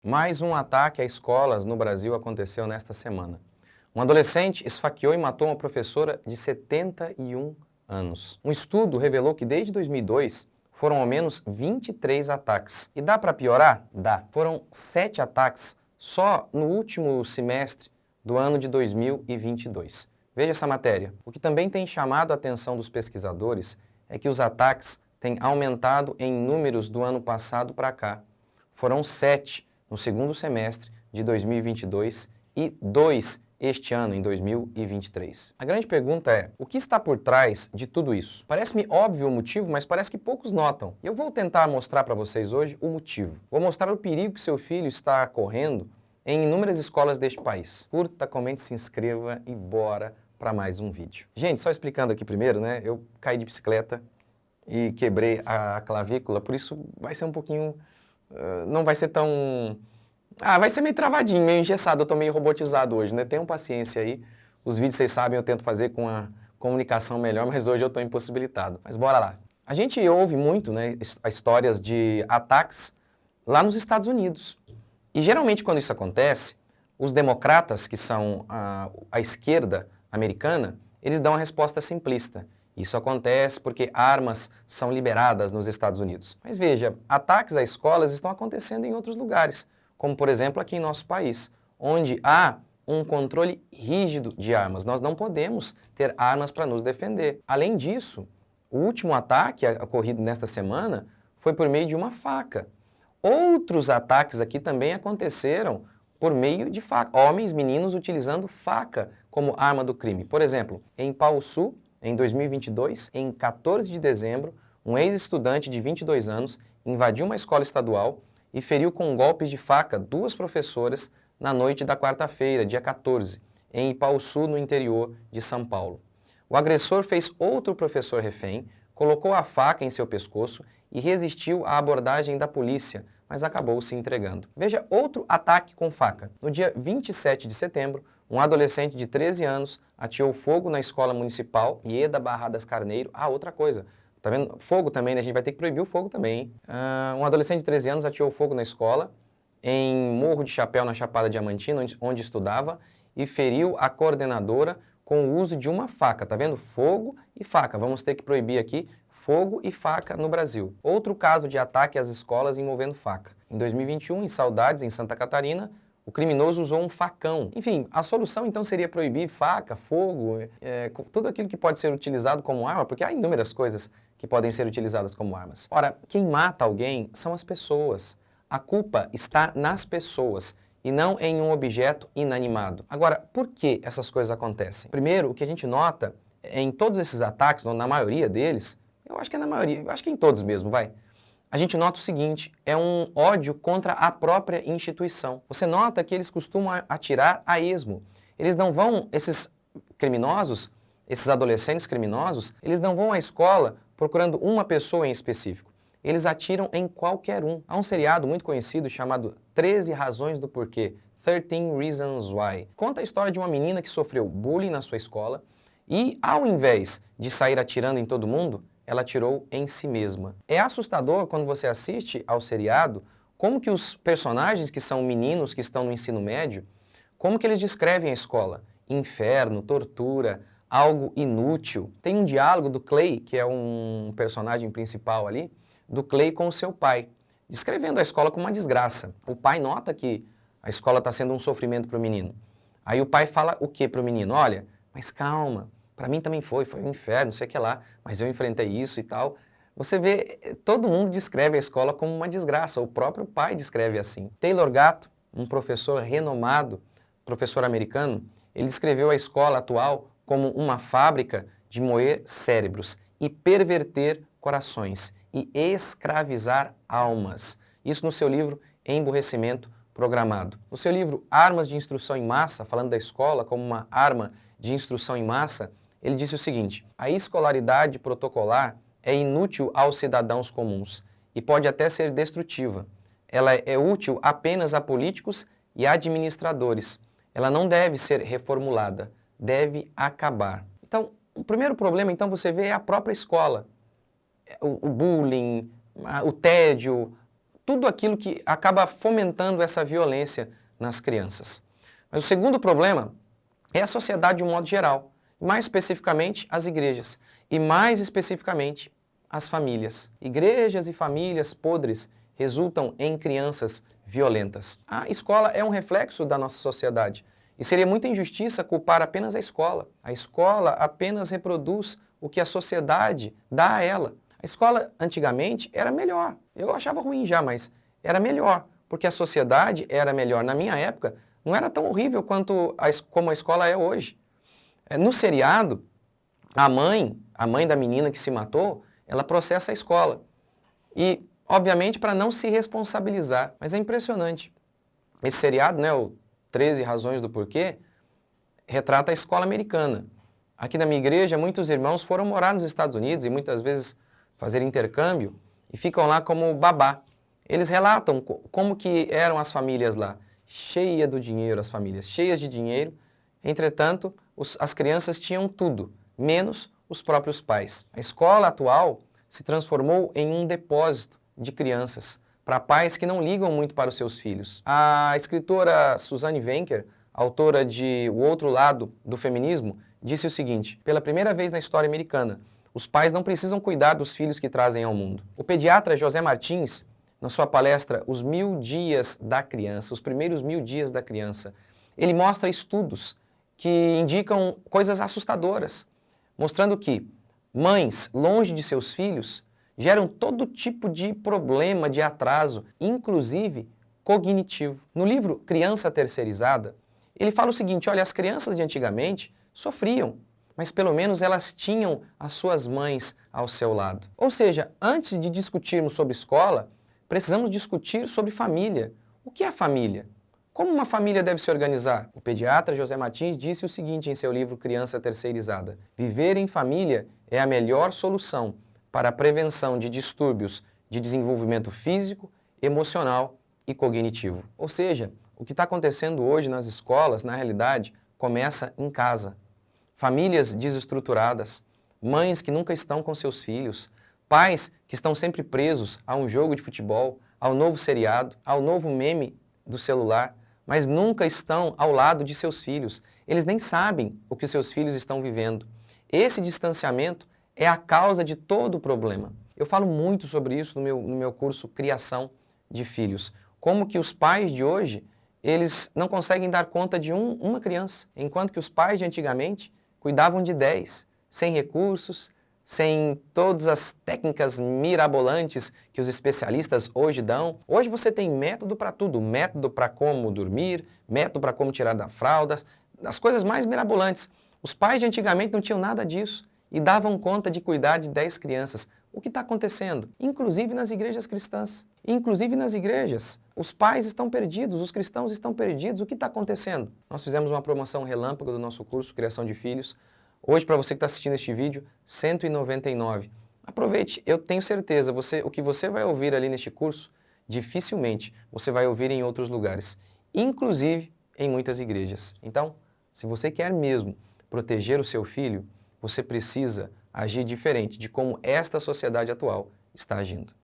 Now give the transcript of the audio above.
Mais um ataque a escolas no Brasil aconteceu nesta semana. Um adolescente esfaqueou e matou uma professora de 71 anos. Um estudo revelou que desde 2002 foram ao menos 23 ataques. E dá para piorar? Dá. Foram 7 ataques só no último semestre do ano de 2022. Veja essa matéria. O que também tem chamado a atenção dos pesquisadores é que os ataques têm aumentado em números do ano passado para cá. Foram 7 no segundo semestre de 2022 e 2 este ano, em 2023. A grande pergunta é, o que está por trás de tudo isso? Parece-me óbvio o motivo, mas parece que poucos notam. Eu vou tentar mostrar para vocês hoje o motivo. Vou mostrar o perigo que seu filho está correndo em inúmeras escolas deste país. Curta, comente, se inscreva e bora para mais um vídeo. Gente, só explicando aqui primeiro, né? Eu caí de bicicleta e quebrei a clavícula, por isso vai ser um pouquinho... não vai ser tão... vai ser meio travadinho, meio engessado, eu tô meio robotizado hoje, né? Tenham paciência aí. Os vídeos, vocês sabem, eu tento fazer com a comunicação melhor, mas hoje eu tô impossibilitado. Mas bora lá. A gente ouve muito, né, histórias de ataques lá nos Estados Unidos. E geralmente quando isso acontece, os democratas, que são a esquerda americana, eles dão a resposta simplista. Isso acontece porque armas são liberadas nos Estados Unidos. Mas veja, ataques a escolas estão acontecendo em outros lugares, como por exemplo aqui em nosso país, onde há um controle rígido de armas. Nós não podemos ter armas para nos defender. Além disso, o último ataque ocorrido nesta semana foi por meio de uma faca. Outros ataques aqui também aconteceram por meio de faca. Homens, meninos utilizando faca como arma do crime. Por exemplo, em Pauaçu, em 2022, em 14 de dezembro, um ex-estudante de 22 anos invadiu uma escola estadual e feriu com golpes de faca 2 professoras na noite da quarta-feira, dia 14, em Pauaçu, no interior de São Paulo. O agressor fez outro professor refém, colocou a faca em seu pescoço e resistiu à abordagem da polícia, mas acabou se entregando. Veja outro ataque com faca. No dia 27 de setembro, um adolescente de 13 anos ateou fogo na escola municipal Ieda Barradas Carneiro. Outra coisa. Tá vendo? Fogo também, né? A gente vai ter que proibir o fogo também, hein? Um adolescente de 13 anos ateou fogo na escola, em Morro de Chapéu, na Chapada Diamantina, onde estudava, e feriu a coordenadora com o uso de uma faca. Tá vendo? Fogo e faca. Vamos ter que proibir aqui fogo e faca no Brasil. Outro caso de ataque às escolas envolvendo faca. Em 2021, em Saudades, em Santa Catarina, o criminoso usou um facão. Enfim, a solução então seria proibir faca, fogo, tudo aquilo que pode ser utilizado como arma, porque há inúmeras coisas que podem ser utilizadas como armas. Ora, quem mata alguém são as pessoas. A culpa está nas pessoas e não em um objeto inanimado. Agora, por que essas coisas acontecem? Primeiro, o que a gente nota em todos esses ataques, na maioria deles, eu acho que é na maioria, eu acho que em todos mesmo, vai. A gente nota o seguinte, é um ódio contra a própria instituição. Você nota que eles costumam atirar a esmo. Eles não vão, esses criminosos, esses adolescentes criminosos, eles não vão à escola procurando uma pessoa em específico. Eles atiram em qualquer um. Há um seriado muito conhecido chamado 13 Razões do Porquê, 13 Reasons Why. Conta a história de uma menina que sofreu bullying na sua escola e, ao invés de sair atirando em todo mundo, ela atirou em si mesma. É assustador quando você assiste ao seriado como que os personagens que são meninos que estão no ensino médio, como que eles descrevem a escola. Inferno, tortura, algo inútil. Tem um diálogo do Clay, que é um personagem principal ali, do Clay com o seu pai, descrevendo a escola como uma desgraça. O pai nota que a escola está sendo um sofrimento para o menino. Aí o pai fala o que para o menino? Olha, mas calma. Para mim também foi um inferno, não sei o que lá, mas eu enfrentei isso e tal. Você vê, todo mundo descreve a escola como uma desgraça, o próprio pai descreve assim. Taylor Gatto, um professor renomado, professor americano, ele descreveu a escola atual como uma fábrica de moer cérebros e perverter corações e escravizar almas. Isso no seu livro Emburrecimento Programado. No seu livro Armas de Instrução em Massa, falando da escola como uma arma de instrução em massa, ele disse o seguinte: a escolaridade protocolar é inútil aos cidadãos comuns e pode até ser destrutiva. Ela é útil apenas a políticos e administradores. Ela não deve ser reformulada, deve acabar. Então, o primeiro problema, então, você vê é a própria escola. O bullying, o tédio, tudo aquilo que acaba fomentando essa violência nas crianças. Mas o segundo problema é a sociedade de um modo geral, mais especificamente as igrejas e mais especificamente as famílias. Igrejas e famílias podres resultam em crianças violentas. A escola é um reflexo da nossa sociedade e seria muita injustiça culpar apenas a escola. A escola apenas reproduz o que a sociedade dá a ela. A escola antigamente era melhor. Eu achava ruim já, mas era melhor, porque a sociedade era melhor. Na minha época, não era tão horrível como a escola é hoje. No seriado, a mãe da menina que se matou, ela processa a escola. E, obviamente, para não se responsabilizar. Mas é impressionante. Esse seriado, né, o 13 Razões do Porquê, retrata a escola americana. Aqui na minha igreja, muitos irmãos foram morar nos Estados Unidos e muitas vezes fazer intercâmbio e ficam lá como babá. Eles relatam como que eram as famílias lá, cheia do dinheiro, as famílias cheias de dinheiro. Entretanto, as crianças tinham tudo, menos os próprios pais. A escola atual se transformou em um depósito de crianças para pais que não ligam muito para os seus filhos. A escritora Suzanne Venker, autora de O Outro Lado do Feminismo, disse o seguinte: pela primeira vez na história americana, os pais não precisam cuidar dos filhos que trazem ao mundo. O pediatra José Martins, na sua palestra Os 1000 Dias da Criança, os primeiros 1000 dias da criança, ele mostra estudos que indicam coisas assustadoras, mostrando que mães longe de seus filhos geram todo tipo de problema, de atraso, inclusive cognitivo. No livro Criança Terceirizada, ele fala o seguinte: olha, as crianças de antigamente sofriam, mas pelo menos elas tinham as suas mães ao seu lado. Ou seja, antes de discutirmos sobre escola, precisamos discutir sobre família. O que é a família? Como uma família deve se organizar? O pediatra José Martins disse o seguinte em seu livro Criança Terceirizada: viver em família é a melhor solução para a prevenção de distúrbios de desenvolvimento físico, emocional e cognitivo. Ou seja, o que está acontecendo hoje nas escolas, na realidade, começa em casa. Famílias desestruturadas, mães que nunca estão com seus filhos, pais que estão sempre presos a um jogo de futebol, ao novo seriado, ao novo meme do celular, mas nunca estão ao lado de seus filhos. Eles nem sabem o que seus filhos estão vivendo. Esse distanciamento é a causa de todo o problema. Eu falo muito sobre isso no meu curso Criação de Filhos. Como que os pais de hoje, eles não conseguem dar conta de uma criança, enquanto que os pais de antigamente cuidavam de 10, sem recursos, sem todas as técnicas mirabolantes que os especialistas hoje dão. Hoje você tem método para tudo, método para como dormir, método para como tirar da fralda, as coisas mais mirabolantes. Os pais de antigamente não tinham nada disso e davam conta de cuidar de 10 crianças. O que está acontecendo? Inclusive nas igrejas cristãs. Inclusive nas igrejas. Os pais estão perdidos, os cristãos estão perdidos. O que está acontecendo? Nós fizemos uma promoção relâmpago do nosso curso Criação de Filhos. Hoje, para você que está assistindo este vídeo, R$ 199. Aproveite, eu tenho certeza, o que você vai ouvir ali neste curso, dificilmente você vai ouvir em outros lugares, inclusive em muitas igrejas. Então, se você quer mesmo proteger o seu filho, você precisa agir diferente de como esta sociedade atual está agindo.